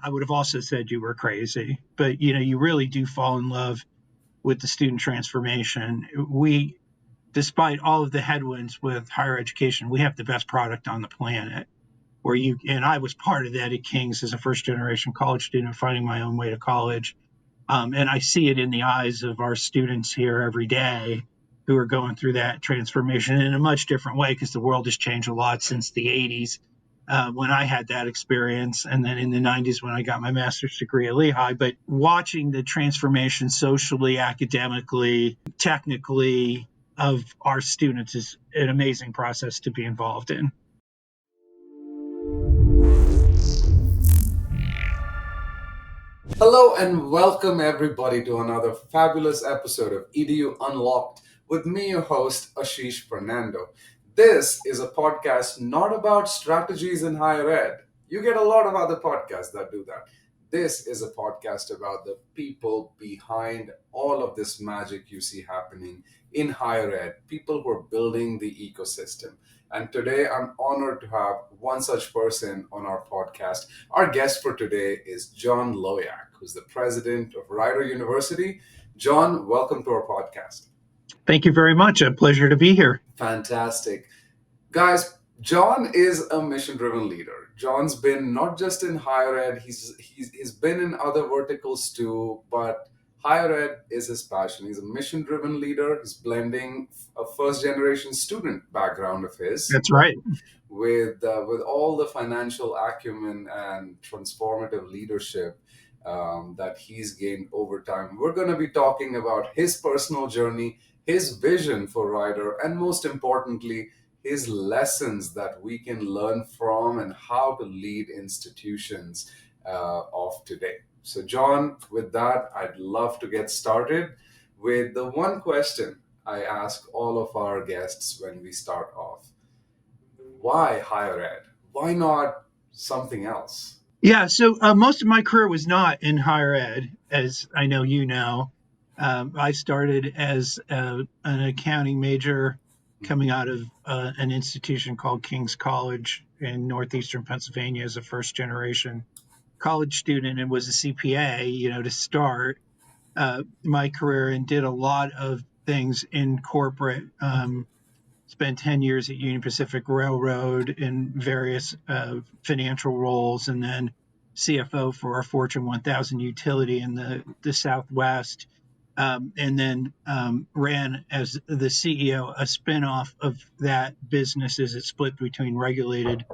I would have also said you were crazy. But, you really do fall in love with the student transformation. Despite all of the headwinds with higher education, we have the best product on the planet. And I was part of that at King's as a first generation college student, finding my own way to college. And I see it in the eyes of our students here every day who are going through that transformation in a much different way, because the world has changed a lot since the 80s when I had that experience, and then in the 90s when I got my master's degree at Lehigh. But watching the transformation socially, academically, technically of our students is an amazing process to be involved in. Hello and welcome everybody to another fabulous episode of Edu Unlocked with me, your host, Ashish Fernando. This is a podcast not about strategies in higher ed. You get a lot of other podcasts that do that. This is a podcast about the people behind all of this magic you see happening in higher ed, people who are building the ecosystem. And today I'm honored to have one such person on our podcast. Our guest for today is John Loyack, who's the president of Rider University. John, welcome to our podcast. Thank you very much. A pleasure to be here. Fantastic. Guys, John is a mission-driven leader. John's been not just in higher ed, he's been in other verticals too, but higher ed is his passion. He's a mission-driven leader. He's blending a first-generation student background of his. That's right. With all the financial acumen and transformative leadership that he's gained over time. We're going to be talking about his personal journey, his vision for Rider, and most importantly, his lessons that we can learn from and how to lead institutions of today. So John, with that, I'd love to get started with the one question I ask all of our guests when we start off. Why higher ed? Why not something else? Yeah, so most of my career was not in higher ed, as I know you know. I started as an accounting major coming out of an institution called King's College in northeastern Pennsylvania as a first generation college student, and was a CPA, to start my career, and did a lot of things in corporate. Spent 10 years at Union Pacific Railroad in various financial roles, and then CFO for our Fortune 1000 utility in the Southwest, and then ran as the CEO a spinoff of that business as it split between regulated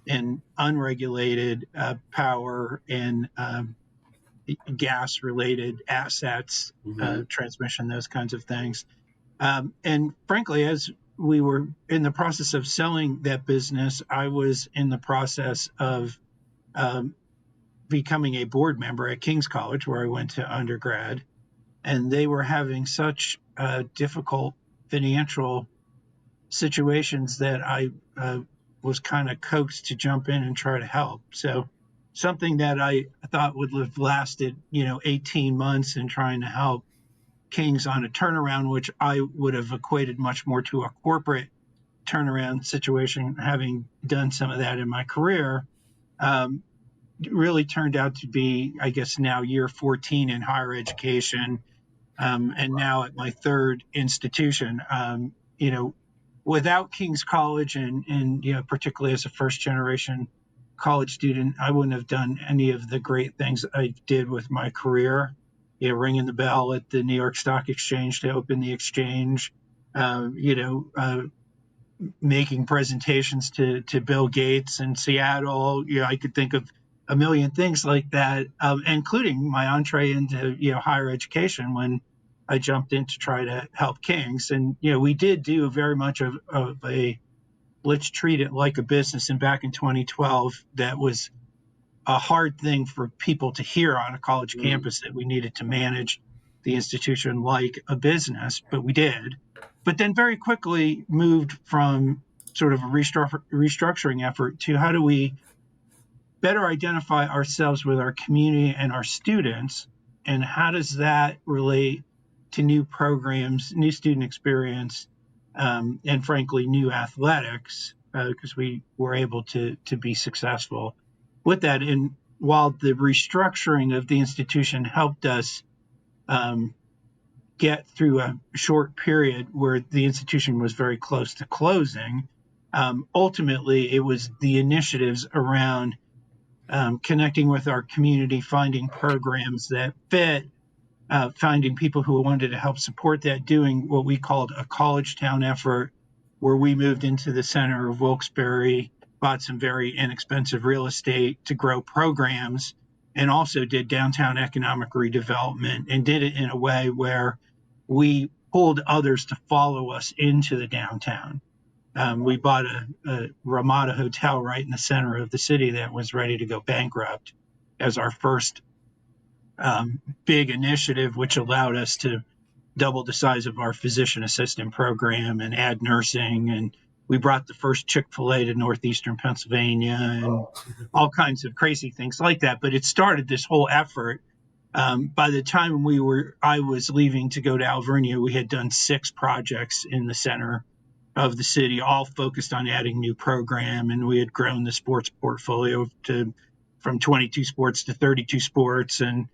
and unregulated power and gas related assets, transmission, those kinds of things. And frankly, as we were in the process of selling that business, I was in the process of becoming a board member at King's College, where I went to undergrad. And they were having such difficult financial situations that I was kind of coaxed to jump in and try to help. So something that I thought would have lasted, 18 months in trying to help King's on a turnaround, which I would have equated much more to a corporate turnaround situation, having done some of that in my career, really turned out to be, I guess, now year 14 in higher education, and now at my third institution. Without King's College and particularly as a first generation college student, I wouldn't have done any of the great things I did with my career. Ringing the bell at the New York Stock Exchange to open the exchange, making presentations to Bill Gates in Seattle. I could think of a million things like that, including my entree into higher education when I jumped in to try to help King's. And we did do very much of a let's treat it like a business. And back in 2012, that was a hard thing for people to hear on a college campus, that we needed to manage the institution like a business, but we did. But then very quickly moved from sort of a restructuring effort to how do we better identify ourselves with our community and our students, and how does that relate to new programs, new student experience, and frankly, new athletics, because we were able to be successful with that. And while the restructuring of the institution helped us um, get through a short period where the institution was very close to closing, ultimately it was the initiatives around connecting with our community, finding programs that fit, finding people who wanted to help support that, doing what we called a college town effort, where we moved into the center of Wilkes-Barre, bought some very inexpensive real estate to grow programs, and also did downtown economic redevelopment and did it in a way where we pulled others to follow us into the downtown. We bought a Ramada hotel right in the center of the city that was ready to go bankrupt as our first big initiative, which allowed us to double the size of our physician assistant program and add nursing. And we brought the first Chick-fil-A to northeastern Pennsylvania and Oh, all kinds of crazy things like that. But it started this whole effort. By the time I was leaving to go to Alvernia, we had done 6 projects in the center of the city, all focused on adding new program, and we had grown the sports portfolio to from 22 sports to 32 sports, and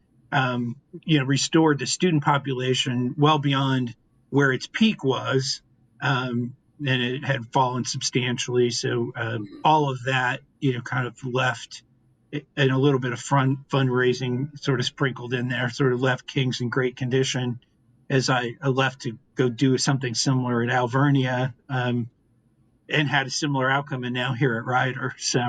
restored the student population well beyond where its peak was, and it had fallen substantially. So all of that, kind of left, and a little bit of fundraising sort of sprinkled in there, sort of left Kings in great condition as I left to go do something similar at Alvernia, and had a similar outcome, and now here at Ryder. So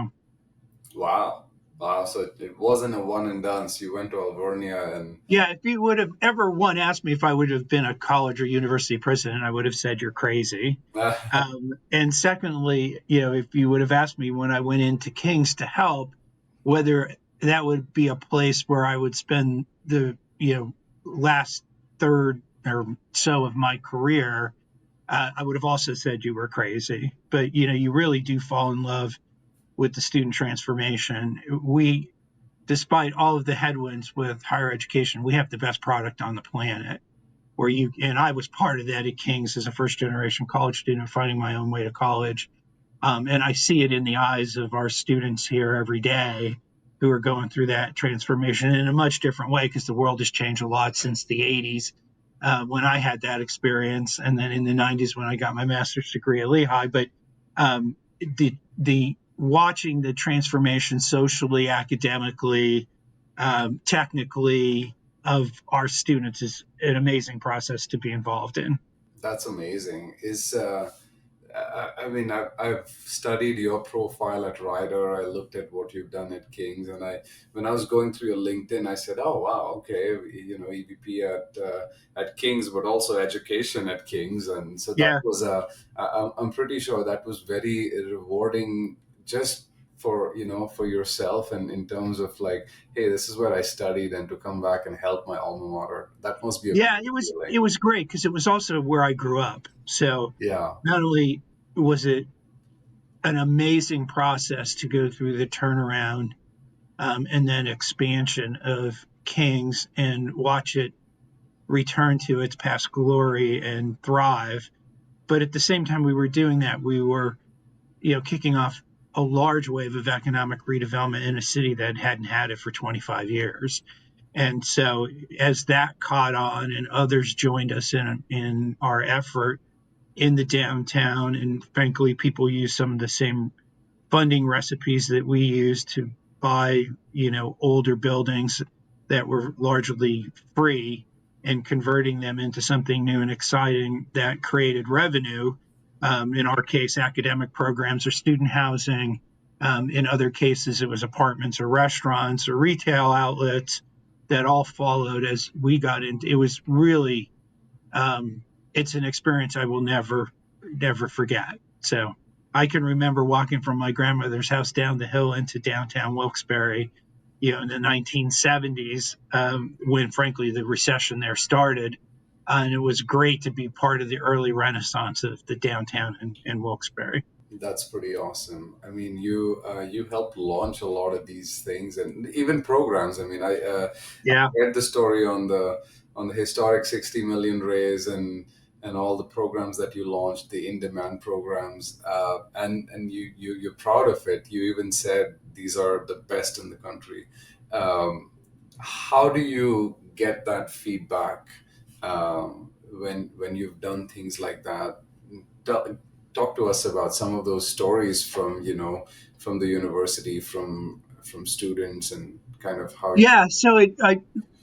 wow. Wow. So it wasn't a one and done. So you went to Alvernia and yeah, if you would have ever asked me if I would have been a college or university president, I would have said you're crazy. And secondly, if you would have asked me when I went into King's to help, whether that would be a place where I would spend the last third or so of my career, I would have also said you were crazy. But you really do fall in love with the student transformation. Despite all of the headwinds with higher education, we have the best product on the planet. And I was part of that at King's as a first generation college student, finding my own way to college. And I see it in the eyes of our students here every day who are going through that transformation in a much different way, because the world has changed a lot since the 80s, when I had that experience, and then in the 90s when I got my master's degree at Lehigh. But the watching the transformation socially, academically, technically of our students is an amazing process to be involved in. that's amazing. I've studied your profile at Ryder. I looked at what you've done at Kings, and when I was going through your LinkedIn, I said, "Oh wow, okay, EVP at Kings, but also education at Kings." And so that Yeah. was I'm pretty sure that was very rewarding, just for yourself, and in terms of like, hey, this is where I studied, and to come back and help my alma mater. That must be a Yeah, great it feeling. was great because it was also where I grew up. So Yeah, not only was it an amazing process to go through the turnaround, and then expansion of Kings and watch it return to its past glory and thrive, but at the same time we were doing that, we were kicking off a large wave of economic redevelopment in a city that hadn't had it for 25 years. And so as that caught on and others joined us in our effort in the downtown, and frankly people use some of the same funding recipes that we use to buy, older buildings that were largely free and converting them into something new and exciting that created revenue. In our case, academic programs or student housing. In other cases, it was apartments or restaurants or retail outlets that all followed as we got into. It was really, it's an experience I will never forget. So I can remember walking from my grandmother's house down the hill into downtown Wilkes-Barre, in the 1970s, when frankly the recession there started. And it was great to be part of the early renaissance of the downtown in Wilkes-Barre. that's pretty awesome. I mean, you helped launch a lot of these things and even programs. I mean, I Yeah. read the story on the historic 60 million raise, and and all the programs that you launched, the in-demand programs, and you're proud of it. You even said these are the best in the country. How do you get that feedback when you've done things like that? talk, Talk to us about some of those stories from from the university, from students, and kind of how you. Yeah, so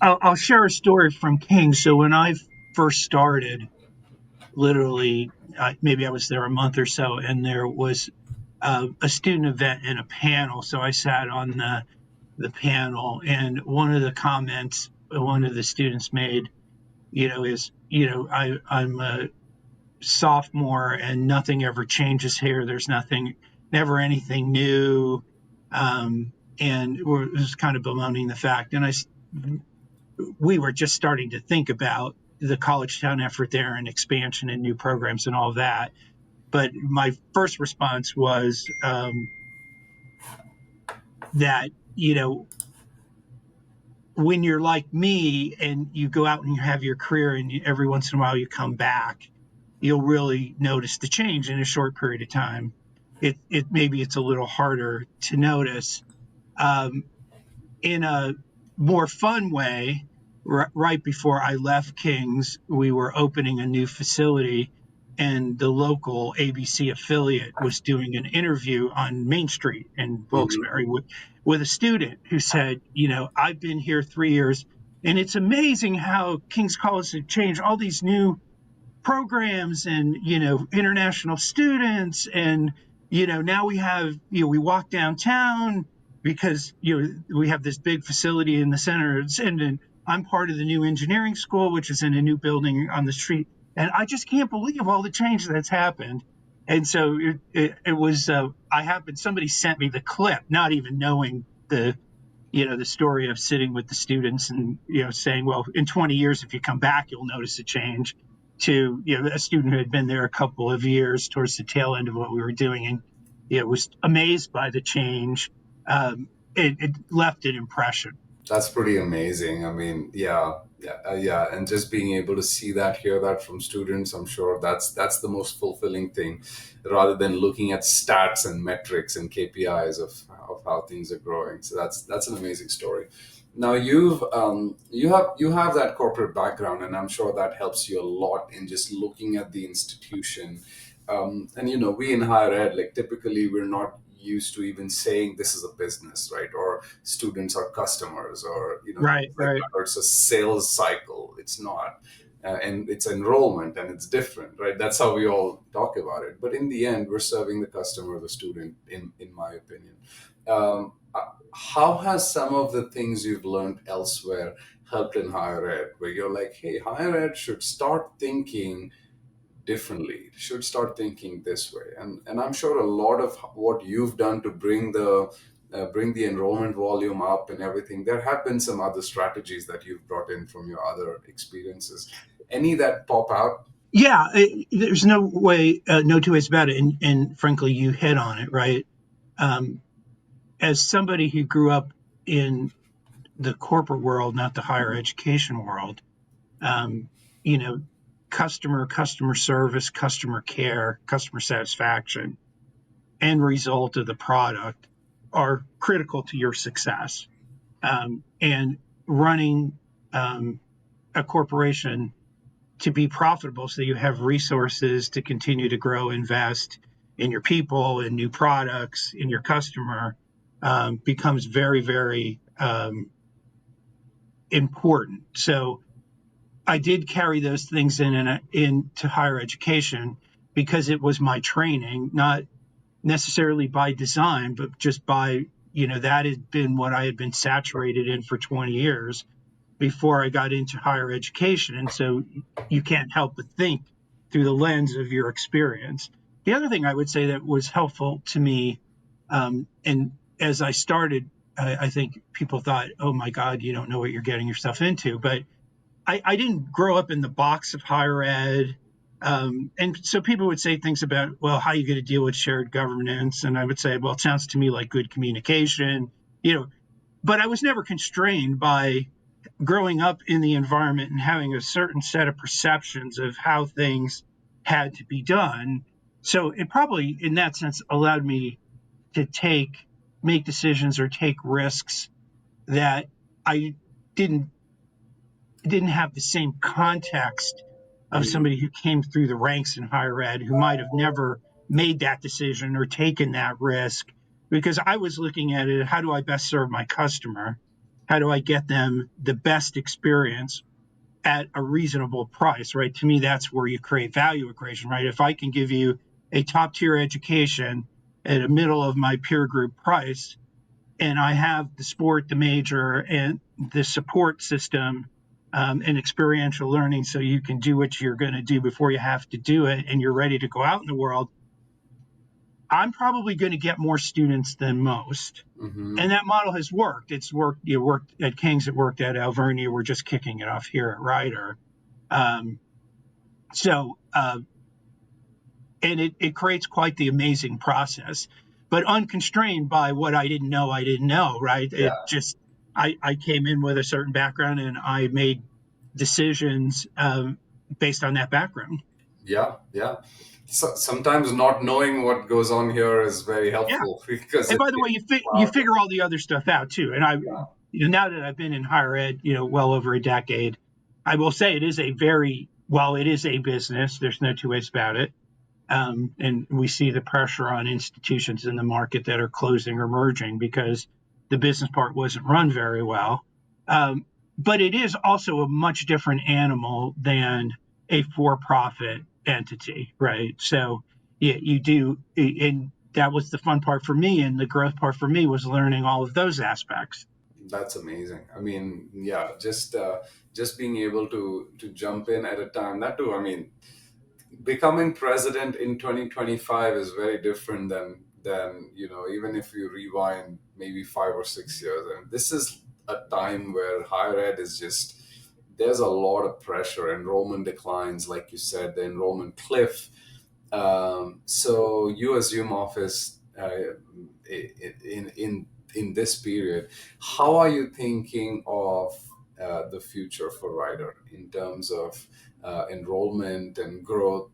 I'll share a story from King. So when I first started, literally, maybe I was there a month or so, and there was a student event and a panel. So I sat on the panel, and one of the comments one of the students made, is, I'm a sophomore and nothing ever changes here. There's never anything new. And it was kind of bemoaning the fact. And we were just starting to think about the college town effort there and expansion and new programs and all that. But my first response was that, when you're like me and you go out and you have your career and every once in a while you come back, you'll really notice the change in a short period of time. It maybe it's a little harder to notice. Um, in a more fun way, right before I left King's, we were opening a new facility, and the local ABC affiliate was doing an interview on Main Street in Mhm. Wilkes-Barre with a student who said, I've been here 3 years, and it's amazing how King's College has changed, all these new programs and international students, and now we have, we walk downtown because we have this big facility in the center, and I'm part of the new engineering school, which is in a new building on the street, and I just can't believe all the change that's happened. And so it was, I happened, somebody sent me the clip, not even knowing the story of sitting with the students and saying, well, in 20 years if you come back you'll notice a change, to a student who had been there a couple of years towards the tail end of what we were doing, and was amazed by the change. It left an impression. That's pretty amazing. I mean, yeah, and just being able to see that, hear that from students, I'm sure that's the most fulfilling thing, rather than looking at stats and metrics and KPIs of how things are growing. So that's an amazing story. Now you have that corporate background, and I'm sure that helps you a lot in just looking at the institution. And we in higher ed, like, typically we're not used to even saying this is a business, right? Or students are customers, or Right, things like right. that, or it's a sales cycle. It's not. And it's enrollment, and it's different, right? That's how we all talk about it, but in the end we're serving the customer, the student, in my opinion. How has some of the things you've learned elsewhere helped in higher ed, where you're like, hey, higher ed should start thinking differently, should start thinking this way? And I'm sure a lot of what you've done to bring the enrollment volume up and everything, there have been some other strategies that you've brought in from your other experiences. Any that pop out? Yeah, there's no way, no two ways about it, and frankly you hit on it right. um, as somebody who grew up in the corporate world, not the higher education world, um, you know, customer service, customer care, customer satisfaction, end result of the product are critical to your success. And running a corporation to be profitable so you have resources to continue to grow, invest in your people, in new products, in your customer, becomes very, very important. So I did carry those things into higher education because it was my training, not necessarily by design, but just by, that had been what I had been saturated in for 20 years before I got into higher education. And so you can't help but think through the lens of your experience. The other thing I would say that was helpful to me, and as I started, I think people thought, oh my God, you don't know what you're getting yourself into. But I didn't grow up in the box of higher ed. And so people would say things about, well, how are you going to deal with shared governance? And I would say, well, it sounds to me like good communication, you know, but I was never constrained by growing up in the environment and having a certain set of perceptions of how things had to be done. So it probably, in that sense, allowed me to make decisions or take risks that I didn't didn't have the same context of Mhm. somebody who came through the ranks in higher ed who might have never made that decision or taken that risk, because I was looking at it, how do I best serve my customer? How do I get them the best experience at a reasonable price, right? To me, that's where you create value equation, right? If I can give you a top tier education at a middle of my peer group price, and I have the sport, the major, and the support system, and experiential learning, so you can do what you're going to do before you have to do it, and you're ready to go out in the world. I'm probably going to get more students than most, Mhm. and that model has worked. It's worked. It worked at King's. It worked at Alvernia. We're just kicking it off here at Ryder. Um, so and it creates quite the amazing process, but unconstrained by what I didn't know, right? It Yeah. just, I came in with a certain background and I made decisions based on that background. Yeah. Yeah. So sometimes not knowing what goes on here is very Yeah. helpful because And it by the way, can you cloud it. figure all the other stuff out too. And Yeah. now that I've been in higher ed, well over a decade, I will say it is a very, while it is a business, there's no two ways about it. And we see the pressure on institutions in the market that are closing or merging because the business part wasn't run very well. Um, but it is also a much different animal than a for-profit entity, right? So you do, and that was the fun part for me, and the growth part for me was learning all of those aspects. That's amazing. I mean, yeah, just being able to jump in at a time, that too. I mean, becoming president in 2025 is very different than even if you rewind maybe 5 or 6 years. And this is a time where higher ed is just, there's a lot of pressure. Enrollment declines, like you said, the enrollment cliff. So you assume office in this period. How are you thinking of the future for Ryder in terms of enrollment and growth?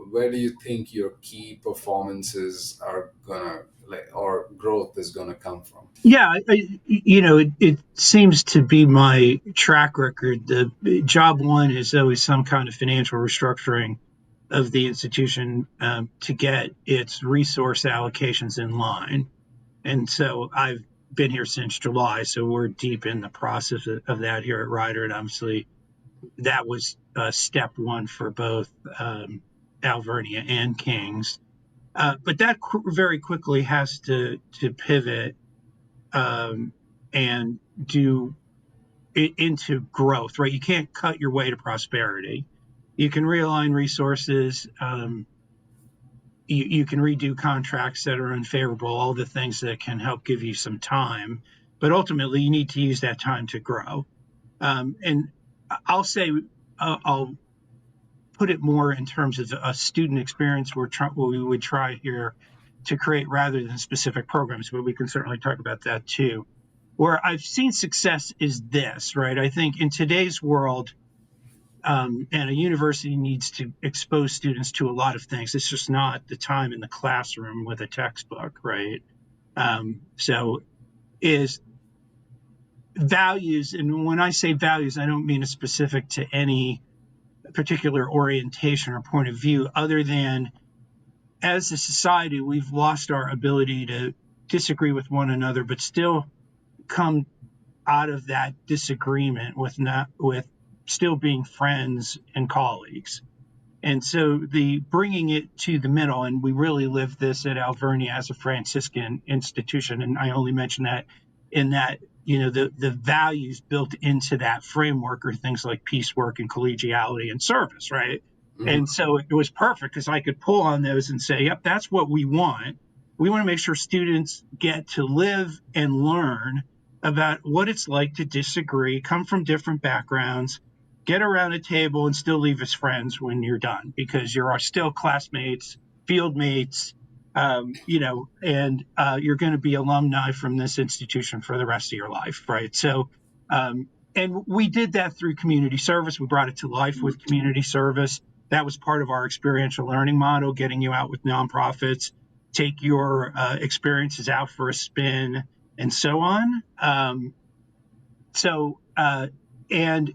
Where do you think your key performances are gonna, like, or growth is gonna come from? Yeah, it seems to be my track record. The job one is always some kind of financial restructuring of the institution to get its resource allocations in line. And so I've been here since July, so we're deep in the process of that here at Ryder. And obviously, that was step one for both Alvernia and Kings. But that very quickly has to pivot um, and do it into growth, right? You can't cut your way to prosperity. You can realign resources. You can redo contracts that are unfavorable, all the things that can help give you some time. But ultimately, you need to use that time to grow. And I'll say, I'll put it more in terms of a student experience what we would try here to create rather than specific programs, but we can certainly talk about that too. Where I've seen success is this, right? I think in today's world, and a university needs to expose students to a lot of things. It's just not the time in the classroom with a textbook, right? So is values, and when I say values, I don't mean it's specific to any particular orientation or point of view, other than as a society, we've lost our ability to disagree with one another, but still come out of that disagreement with not with still being friends and colleagues. And so the bringing it to the middle, and we really live this at Alvernia as a Franciscan institution, and I only mention that in that the values built into that framework are things like piecework and collegiality and service, right? Mhm. And so it was perfect because I could pull on those and say, yep, that's what we want. We want to make sure students get to live and learn about what it's like to disagree, come from different backgrounds, get around a table and still leave as friends when you're done because you're still classmates, field mates, and you're going to be alumni from this institution for the rest of your life, right? So And we did that through community service. We brought it to life with community service. That was part of our experiential learning model, getting you out with nonprofits, take your experiences out for a spin, and so on. So, and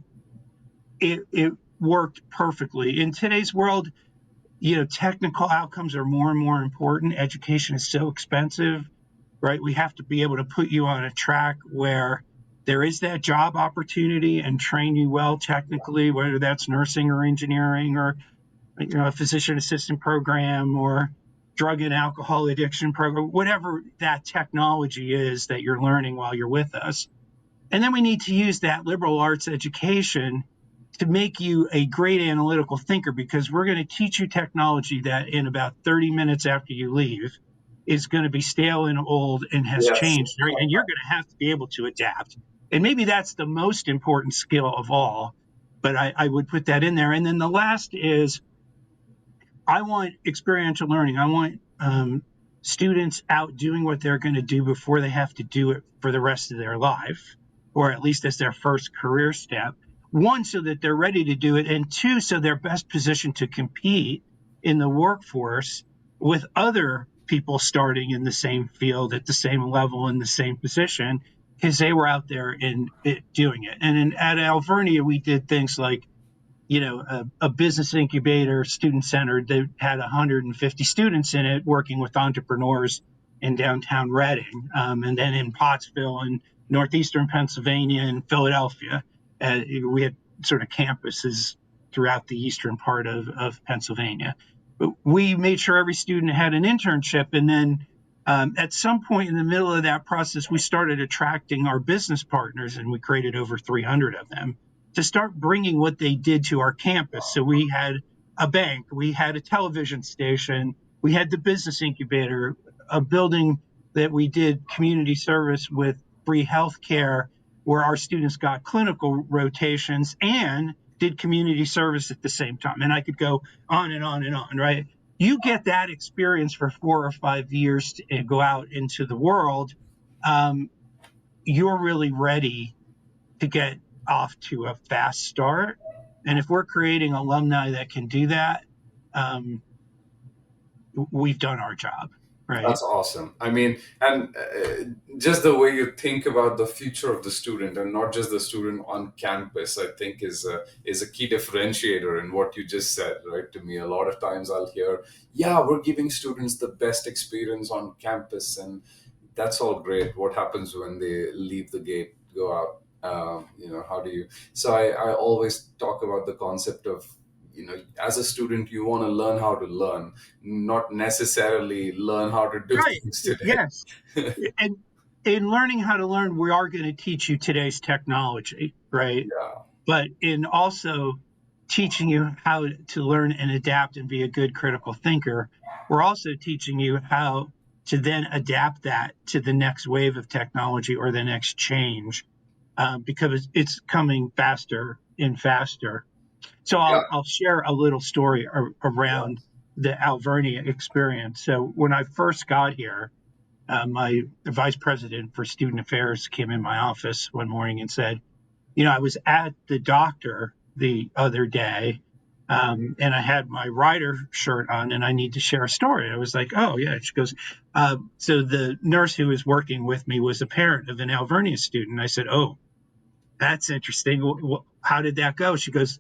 it worked perfectly. In today's world, technical outcomes are more and more important. Education is so expensive, right? We have to be able to put you on a track where there is that job opportunity and train you well technically, whether that's nursing or engineering or a physician assistant program or drug and alcohol addiction program, whatever that technology is that you're learning while you're with us. And then we need to use that liberal arts education to make you a great analytical thinker, because we're going to teach you technology that in about 30 minutes after you leave is going to be stale and old and has Yes. changed. Right? And you're going to have to be able to adapt. And maybe that's the most important skill of all, but I would put that in there. And then the last is I want experiential learning. I want students out doing what they're going to do before they have to do it for the rest of their life, or at least as their first career step. One, so that they're ready to do it, and two, so they're best positioned to compete in the workforce with other people starting in the same field at the same level in the same position, because they were out there in doing it. And at Alvernia, we did things like a business incubator, student centered, that had 150 students in it working with entrepreneurs in downtown Reading, and then in Pottsville and northeastern Pennsylvania and Philadelphia. We had sort of campuses throughout the eastern part of Pennsylvania. But we made sure every student had an internship. And then at some point in the middle of that process, we started attracting our business partners, and we created over 300 of them to start bringing what they did to our campus. So we had a bank, we had a television station, we had the business incubator, a building that we did community service with free health care, where our students got clinical rotations and did community service at the same time. And I could go on and on and on, right? You get that experience for 4 or 5 years to go out into the world. Um, you're really ready to get off to a fast start. And if we're creating alumni that can do that, um, we've done our job, right? That's awesome. I mean, and just the way you think about the future of the student, and not just the student on campus, I think is a key differentiator in what you just said. Right? To me, a lot of times I'll hear, "Yeah, we're giving students the best experience on campus," and that's all great. What happens when they leave the gate, go out? How do you? So I always talk about the concept of, as a student, you want to learn how to learn, not necessarily learn how to do Right. things today. Yes. And in learning how to learn, we are going to teach you today's technology, right? Yeah. But in also teaching you how to learn and adapt and be a good critical thinker, we're also teaching you how to then adapt that to the next wave of technology or the next change, because it's coming faster and faster. So Yeah. I'll share a little story Yeah. around the Alvernia experience. So when I first got here, my vice president for student affairs came in my office one morning and said, I was at the doctor the other day, and I had my writer shirt on, and I need to share a story. I was like, oh, yeah. She goes, so the nurse who was working with me was a parent of an Alvernia student. I said, oh, that's interesting. How did that go? She goes,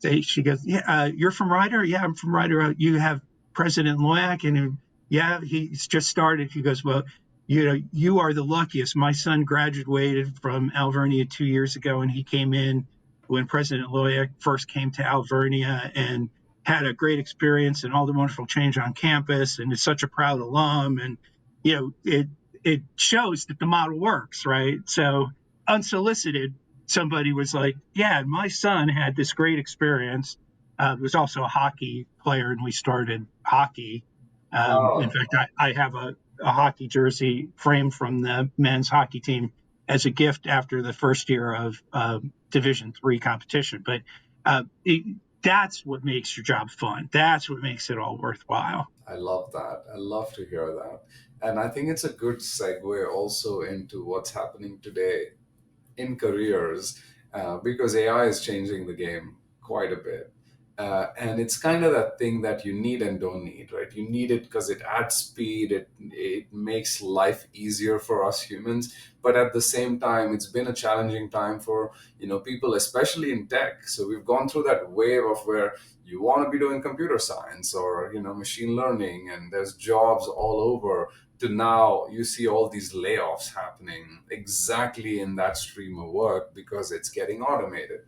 yeah, you're from Ryder? Yeah, I'm from Ryder. You have President Loyak, and yeah, he's just started. He goes, well, you are the luckiest. My son graduated from Alvernia 2 years ago, and he came in when President Loyak first came to Alvernia and had a great experience and all the wonderful change on campus, and is such a proud alum. And it shows that the model works, right? So unsolicited, somebody was like, yeah, my son had this great experience. He was also a hockey player, and we started hockey. In Oh, fact, I have a hockey jersey framed from the men's hockey team as a gift after the first year of Division III competition. But that's what makes your job fun. That's what makes it all worthwhile. I love that. I love to hear that. And I think it's a good segue also into what's happening today in careers. because AI is changing the game quite a bit. And it's kind of that thing that you need and don't need, right? You need it because it adds speed, it makes life easier for us humans. But at the same time, it's been a challenging time for people, especially in tech. So we've gone through that wave of where you want to be doing computer science or machine learning, and there's jobs all over, to now you see all these layoffs happening exactly in that stream of work because it's getting automated.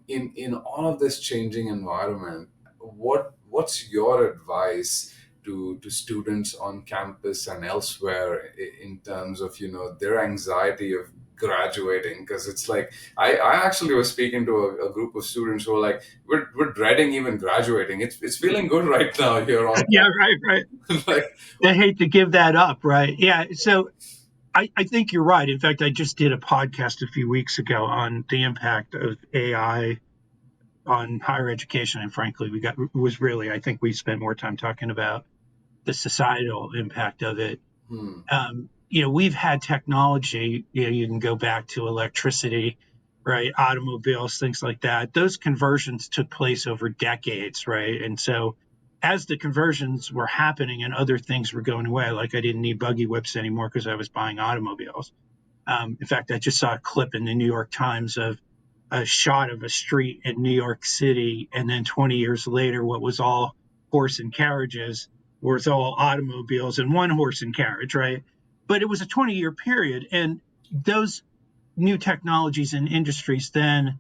In all of this changing environment, what's your advice to students on campus and elsewhere in terms of their anxiety of graduating? Because it's like I actually was speaking to a group of students who are like, we're dreading even graduating. It's feeling good right now here on Yeah, right, right. campus. Like, They hate to give that up, right? Yeah. So I think you're right. In fact, I just did a podcast a few weeks ago on the impact of AI on higher education. And frankly, I think we spent more time talking about the societal impact of it. hmm, We've had technology, you can go back to electricity, right? Automobiles, things like that. Those conversions took place over decades, right? And so as the conversions were happening and other things were going away, like I didn't need buggy whips anymore because I was buying automobiles. In fact, I just saw a clip in the New York Times of a shot of a street in New York City, and then 20 years later, what was all horse and carriages was all automobiles and one horse and carriage, right? But it was a 20-year period, and those new technologies and industries then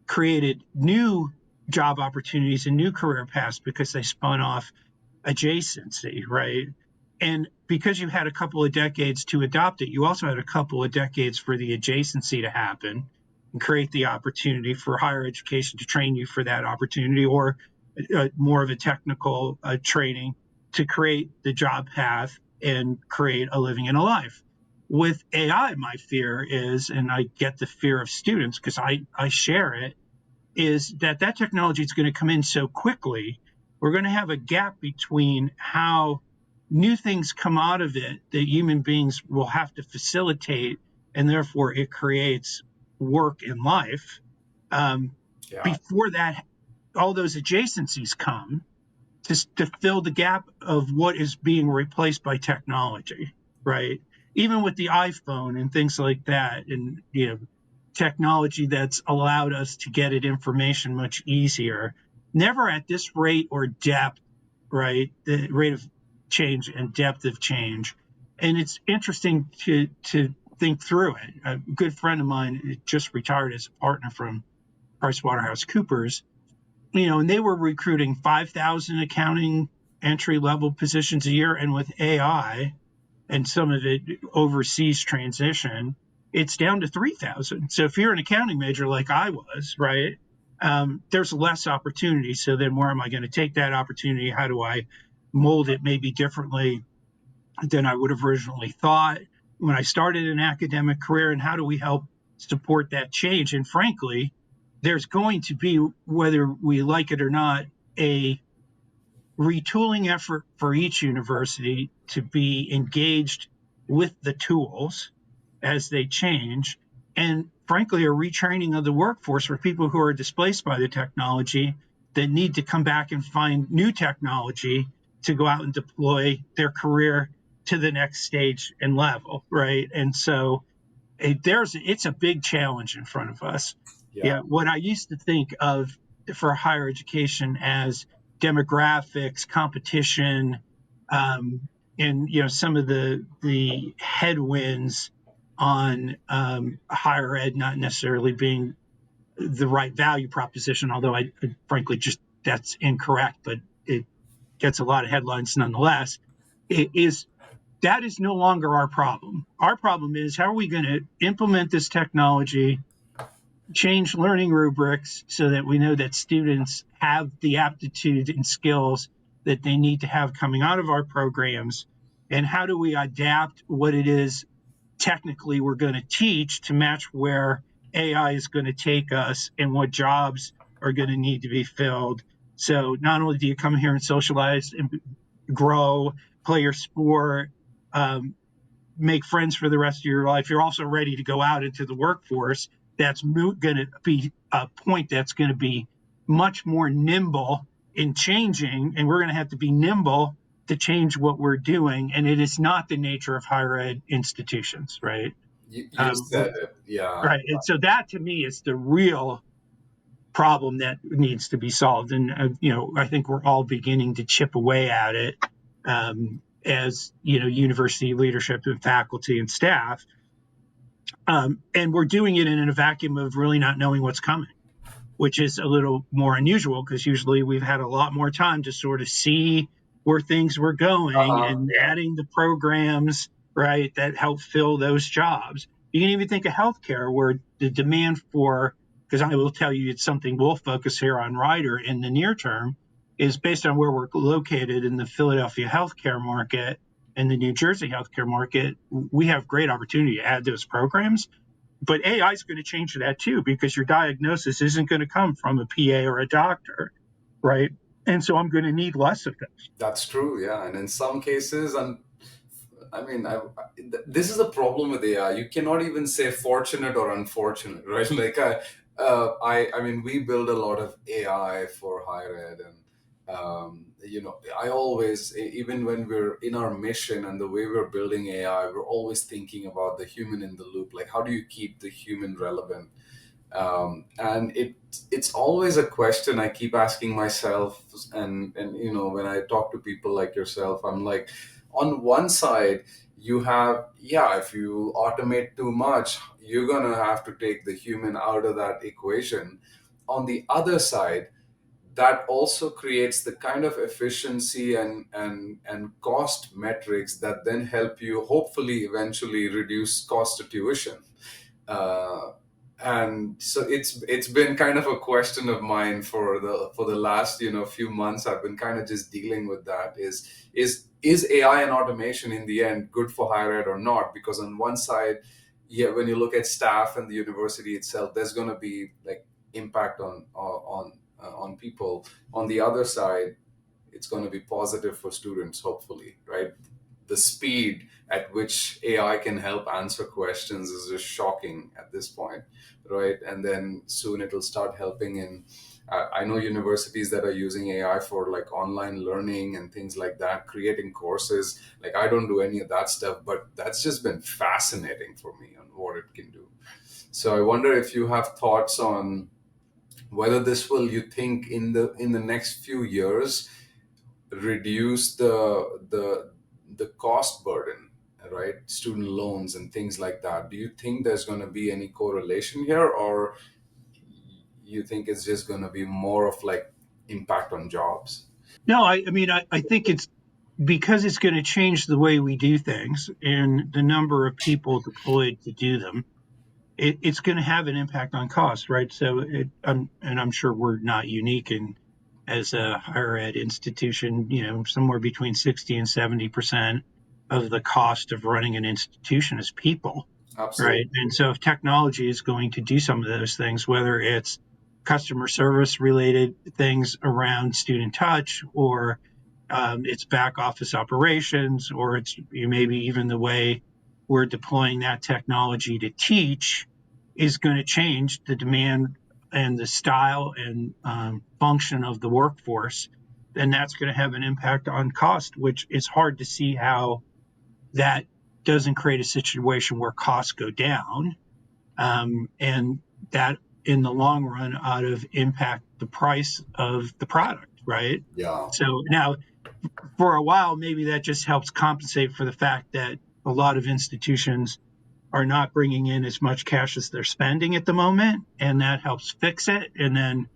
created new job opportunities and new career paths because they spun off adjacency, right? And because you had a couple of decades to adopt it, you also had a couple of decades for the adjacency to happen and create the opportunity for higher education to train you for that opportunity, or more of a technical training to create the job path and create a living and a life. With AI, my fear is, and I get the fear of students because I share it, is that technology is going to come in so quickly. We're going to have a gap between how new things come out of it that human beings will have to facilitate, and therefore it creates work in life. Um, yeah, Before that, all those adjacencies come to fill the gap of what is being replaced by technology, right? Even with the iPhone and things like that, and technology that's allowed us to get at information much easier. Never at this rate or depth, right? The rate of change and depth of change, and it's interesting to think through it. A good friend of mine just retired as a partner from PricewaterhouseCoopers, and they were recruiting 5,000 accounting entry level positions a year, and with AI and some of it overseas transition, it's down to 3,000. So if you're an accounting major like I was, right, there's less opportunity. So then where am I going to take that opportunity? How do I mold it maybe differently than I would have originally thought when I started an academic career? And how do we help support that change? And frankly, there's going to be, whether we like it or not, a retooling effort for each university to be engaged with the tools as they change, and frankly, a retraining of the workforce for people who are displaced by the technology that need to come back and find new technology to go out and deploy their career to the next stage and level, right? And so it's a big challenge in front of us. yeah, Yeah, what I used to think of for higher education as demographics, competition, um, and some of the headwinds on higher ed not necessarily being the right value proposition, although I frankly just that's incorrect, but it gets a lot of headlines nonetheless. It is that is no longer our problem. Our problem is, how are we going to implement this technology, change learning rubrics so that we know that students have the aptitude and skills that they need to have coming out of our programs, and how do we adapt what it is technically we're going to teach to match where AI is going to take us and what jobs are going to need to be filled. So not only do you come here and socialize and grow, play your sport, um, make friends for the rest of your life, you're also ready to go out into the workforce that's going to be a point that's going to be much more nimble in changing, and we're going to have to be nimble to change what we're doing. And it is not the nature of higher ed institutions, right? You said it. Yeah. Right. And so that to me is the real problem that needs to be solved. And, I think we're all beginning to chip away at it as, university leadership and faculty and staff. And we're doing it in a vacuum of really not knowing what's coming, which is a little more unusual because usually we've had a lot more time to sort of see where things were going and Yeah. adding the programs, right, that help fill those jobs. You can even think of healthcare where the demand for, because I will tell you it's something we'll focus here on Ryder in the near term, is based on where we're located in the Philadelphia healthcare market and the New Jersey healthcare market. We have great opportunity to add those programs, but AI is going to change that too, because your diagnosis isn't going to come from a PA or a doctor, right? And so I'm going to need less of them. That's true, yeah. And in some cases, this is a problem with AI. You cannot even say fortunate or unfortunate, right? I mean, we build a lot of AI for higher ed, and I always, even when we're in our mission and the way we're building AI, we're always thinking about the human in the loop. Like, how do you keep the human relevant? And it's always a question I keep asking myself, and when I talk to people like yourself, I'm like, on one side you have, yeah, if you automate too much, you're gonna have to take the human out of that equation. On the other side, that also creates the kind of efficiency and cost metrics that then help you hopefully eventually reduce cost of tuition. uh, and so it's been kind of a question of mine for the last few months. I've been kind of just dealing with that. Is AI and automation in the end good for higher ed or not? Because on one side, yeah, when you look at staff and the university itself, there's going to be like impact on people. On the other side, it's going to be positive for students, hopefully, right? The speed at which AI can help answer questions is just shocking at this point, right? And then soon it'll start helping in. I know universities that are using AI for like online learning and things like that, creating courses. Like, I don't do any of that stuff, but that's just been fascinating for me on what it can do. So I wonder if you have thoughts on whether this will, you think, in the next few years, reduce the cost burden, right? Student loans and things like that. Do you think there's going to be any correlation here, or you think it's just going to be more of like impact on jobs? No, I mean, I think it's because it's going to change the way we do things and the number of people deployed to do them. It's going to have an impact on cost, right? So, and I'm sure we're not unique in as a higher ed institution. Somewhere between 60 and 70% of the cost of running an institution is people, right? Absolutely. And so, if technology is going to do some of those things, whether it's customer service related things around student touch, or it's back office operations, or it's maybe even the way we're deploying that technology to teach, is going to change the demand and the style and function of the workforce. Then that's going to have an impact on cost, which is hard to see how that doesn't create a situation where costs go down, and that in the long run ought to impact the price of the product, right? Yeah. So now, for a while, maybe that just helps compensate for the fact that a lot of institutions are not bringing in as much cash as they're spending at the moment, and that helps fix it. And then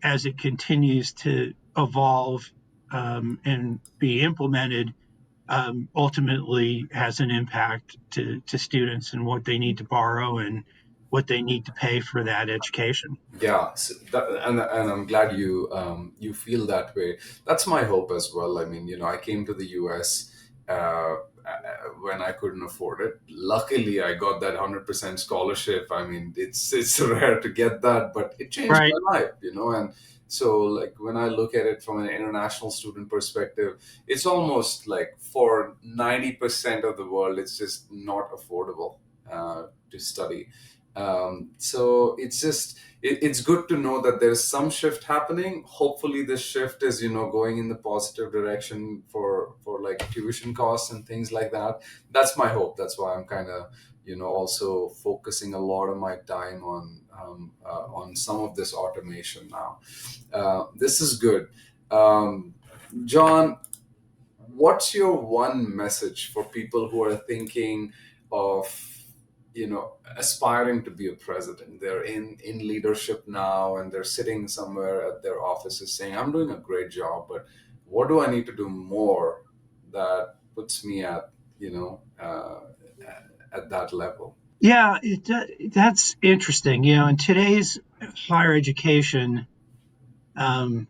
as it continues to evolve and be implemented, ultimately has an impact to students and what they need to borrow and what they need to pay for that education. Yeah, so and I'm glad you feel that way. That's my hope as well. I mean, I came to the US when I couldn't afford it. Luckily, I got that 100% scholarship. I mean, it's rare to get that, but it changed Right. my life. And so, like, when I look at it from an international student perspective, it's almost like for 90% of the world, it's just not affordable to study. So it's just it's good to know that there's some shift happening. Hopefully this shift is, going in the positive direction for like tuition costs and things like that. That's my hope. That's why I'm kind of, also focusing a lot of my time on some of this automation now. This is good. um, John, what's your one message for people who are thinking of, aspiring to be a president? They're in leadership now, and they're sitting somewhere at their offices saying, I'm doing a great job, but what do I need to do more that puts me at, at that level? Yeah, that's interesting. In today's higher education, um,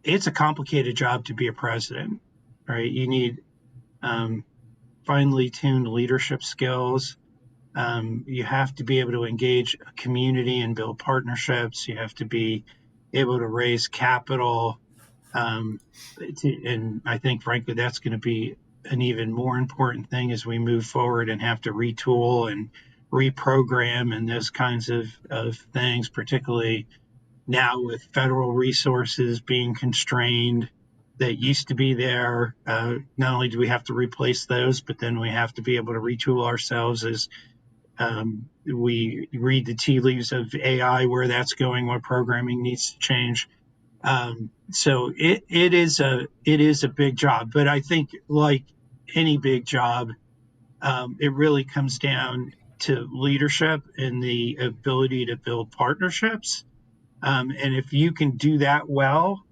it's a complicated job to be a president, right? You need um, finely tuned leadership skills. You have to be able to engage a community and build partnerships. You have to be able to raise capital. Um, and I think, frankly, that's going to be an even more important thing as we move forward and have to retool and reprogram and those kinds of things, particularly now with federal resources being constrained that used to be there. Not only do we have to replace those, but then we have to be able to retool ourselves as we read the tea leaves of AI, where that's going, what programming needs to change. So it is a big job, but I think like any big job, it really comes down to leadership and the ability to build partnerships. And if you can do that well,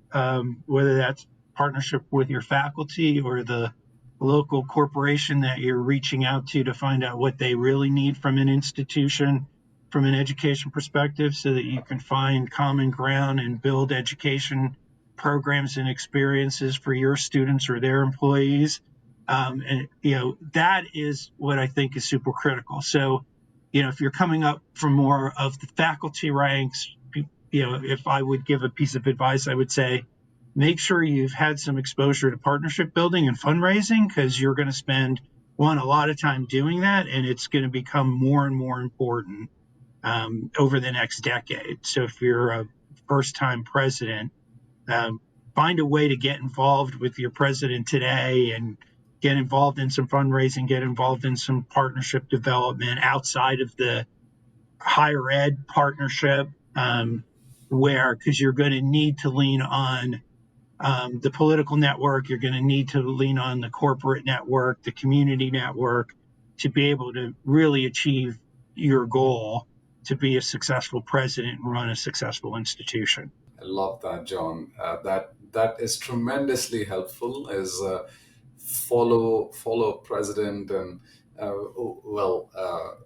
whether that's partnership with your faculty or the local corporation that you're reaching out to find out what they really need from an institution, from an education perspective, so that you can find common ground and build education programs and experiences for your students or their employees. And that is what I think is super critical. So, if you're coming up from more of the faculty ranks, if I would give a piece of advice, I would say make sure you've had some exposure to partnership building and fundraising, because you're going to spend a lot of time doing that, and it's going to become more and more important over the next decade. So if you're a first time president, um, find a way to get involved with your president today and get involved in some fundraising, get involved in some partnership development outside of the higher ed partnership, where because you're going to need to lean on the political network, you're going to need to lean on the corporate network, the community network, to be able to really achieve your goal to be a successful president and run a successful institution. I love that, John. That is tremendously helpful. Is follow president, and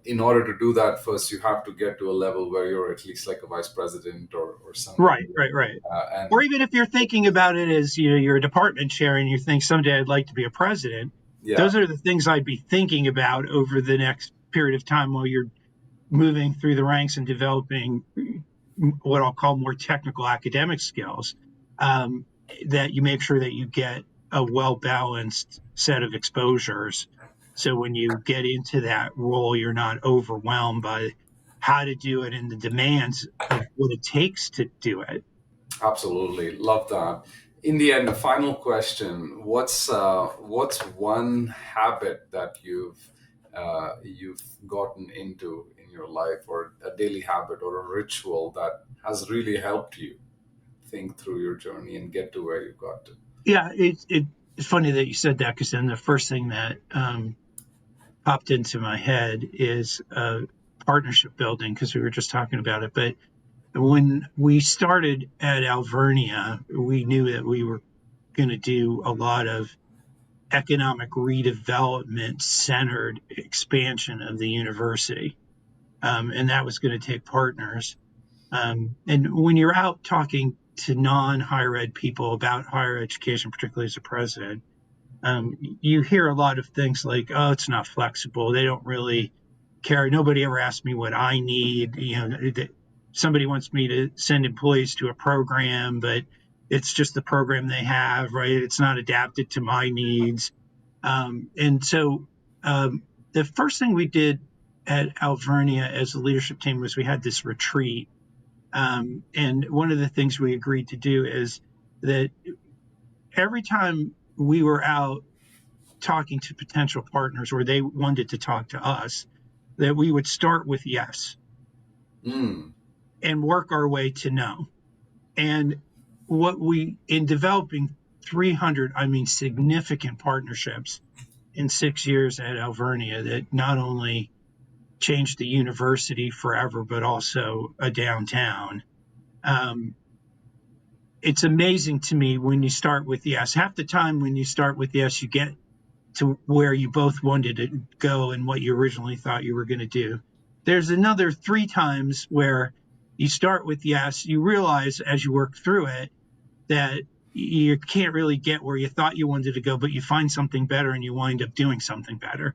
in order to do that, first you have to get to a level where you're at least like a vice president or something. Right. Or And even if you're thinking about it as you're a department chair and you think someday I'd like to be a president, yeah, those are the things I'd be thinking about over the next period of time while you're moving through the ranks and developing what I'll call more technical academic skills, um, that you make sure that you get a well balanced set of exposures. So when you get into that role, you're not overwhelmed by how to do it and the demands of what it takes to do it. absolutely love that. In the end, the final question: what's one habit that you've gotten into in your life, or a daily habit or a ritual that has really helped you think through your journey and get to where you got to? Yeah, it's funny that you said that, because then the first thing that popped into my head is partnership building, because we were just talking about it. But when we started at Alvernia, we knew that we were going to do a lot of economic redevelopment centered expansion of the university. And that was going to take partners. And when you're out talking to non higher ed people about higher education, particularly as a president, you hear a lot of things like, "Oh, it's not flexible. They don't really care. Nobody ever asked me what I need. Somebody wants me to send employees to a program, but it's just the program they have, right? It's not adapted to my needs." And so the first thing we did at Alvernia as a leadership team was we had this retreat. And one of the things we agreed to do is that every time we were out talking to potential partners or they wanted to talk to us, that we would start with yes Mm. and work our way to no. And what we, in developing 300, I mean, significant partnerships in 6 years at Alvernia that not only changed the university forever, but also a downtown. Um, it's amazing to me when you start with yes. Half the time when you start with yes, you get to where you both wanted to go and what you originally thought you were going to do. There's another three times where you start with yes, you realize as you work through it that you can't really get where you thought you wanted to go, but you find something better and you wind up doing something better.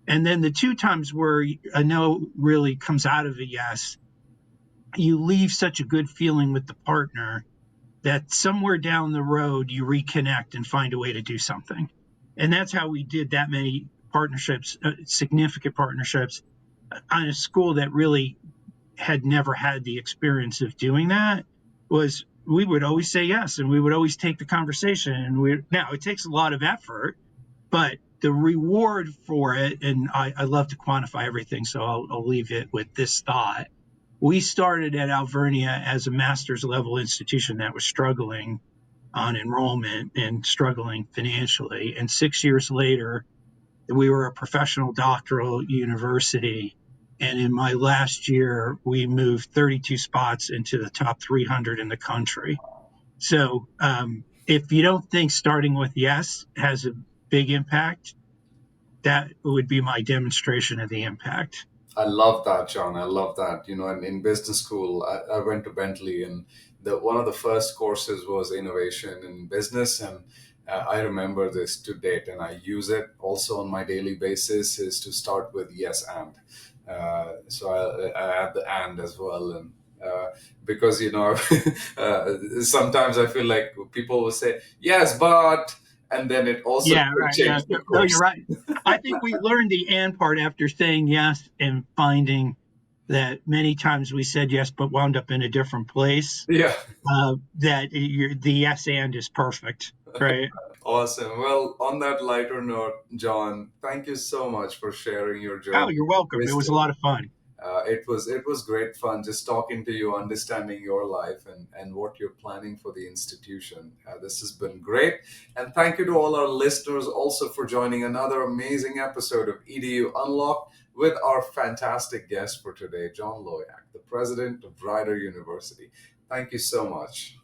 And then the two times where a no really comes out of a yes, you leave such a good feeling with the partner that somewhere down the road you reconnect and find a way to do something. And that's how we did that many partnerships, significant partnerships on a school that really had never had the experience of doing that. Was we would always say yes and we would always take the conversation. And now it takes a lot of effort, but the reward for it, and I love to quantify everything, so I'll leave it with this thought. We started at Alvernia as a master's level institution that was struggling on enrollment and struggling financially. And 6 years later, we were a professional doctoral university. And in my last year, we moved 32 spots into the top 300 in the country. So if you don't think starting with yes has a big impact, that would be my demonstration of the impact. I love that, John. I love that. In business school, I went to Bentley, and one of the first courses was innovation in business, and I remember this to date, and I use it also on my daily basis. Is to start with yes and. So I add the and as well, and because sometimes I feel like people will say yes, but, and then it also Yeah, could right. Yeah, change the no, you're course. right. I think we learned the and part after saying yes and finding that many times we said yes, but wound up in a different place. Yeah. That the yes and is perfect, right? Awesome. Well, on that lighter note, John, thank you so much for sharing your Oh, journey, you're welcome. It was a wisdom. lot of fun. It was great fun just talking to you, understanding your life and what you're planning for the institution. This has been great, and thank you to all our listeners also for joining another amazing episode of EDU Unlocked with our fantastic guest for today, John Loyack, the president of Rider University. Thank you so much.